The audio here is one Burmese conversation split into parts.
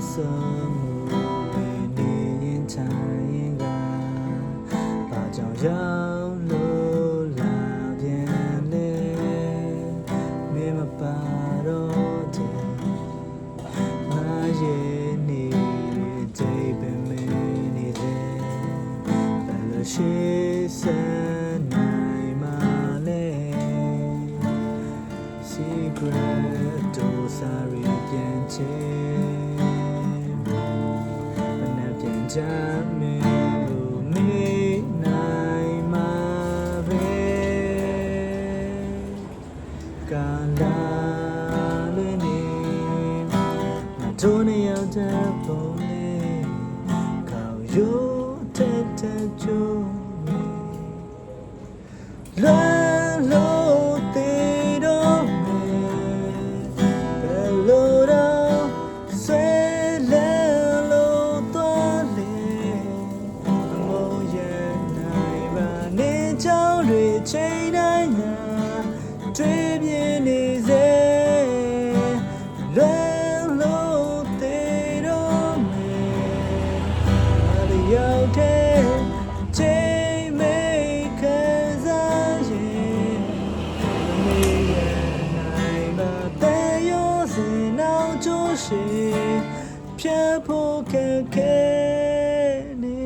ဆုံးမှုနေရင်ထိုင်ကဘာကြောင့်ရောက်လို့လာပြန်လဲမင်းမပါတော့တဲ့ငါရဲ့နေတဲ့ပင်မနေတဲ့ဘယ်လိုရှိစနိုင်မလဲ Secret to sorry ပြန်ချင်မနှက်ပြန်ချမင်းကိုမေးနိုင်မှာပဲကာလာလွင်နေငါတို့နှစ်ယောက်တည်းပုံလေးခေါ်ရိုးထက်ထက်ကြိုးနေလွန်လို့သေးတော့မယ်ဘယ်လိုတော့ဆွဲလဲလို့သွားလေမုန်းရနိုင်ပါနေကြောင်းတွေချိန်တိုင်းငါတွေ့ပြနေစေလွန်လို့သေးတော့မယ်ဘာလို့ရောက်တဲ့ချိန်မိတ်ခံစားရင်မမေ့ရနိုင်ပါတဲ့ရောစင်နောက်ကျိုးရှိဖြတ်ဖို့ခက်ခဲနေ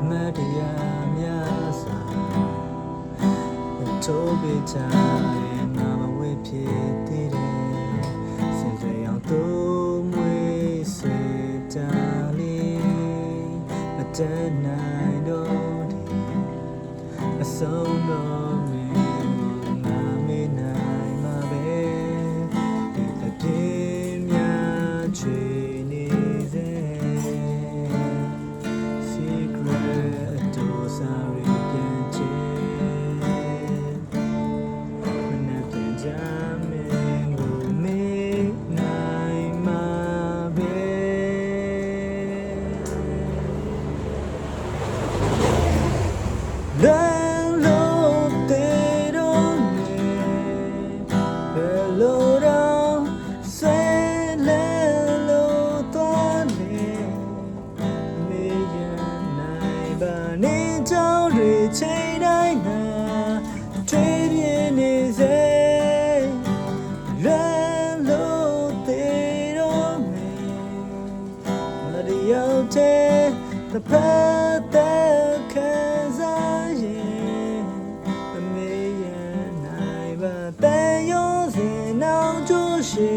မတရားများစွာထိုးပေးချင်ငါမဝေးဖြစ်သေးတယ်စင်ကြယ်အောင်သူမွေးစေတလေးမတတ်နိုင်တော့ဒီအဆုံးတော့မင်းငါမေးနိုင်မှာပဲဒီအပြင်းများချွေနေစေ Secret to sorry ပြန်ချင်မနှက်ပြန်ချမင်းကိုမေးနိုင်မှာပဲလွန်လို့သေးတော့မယ်ဘယ်လိုတော့ဆွဲလဲလို့သွားလေမေးရနိုင်ပါနေကြောင်းတွေချိန်တိုင်းငါတွေ့ပြနေစေလွန်လို့သေးတော့မယ်မတရားတဲ့တစ်ဖက်သက်ခံစားရင်မမေ့ရနိုင်ပါတဲ့ရောစင်နောက်ကျိုးရှိ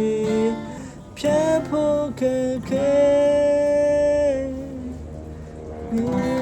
ဖြတ်ဖို့ခက်ခဲနေ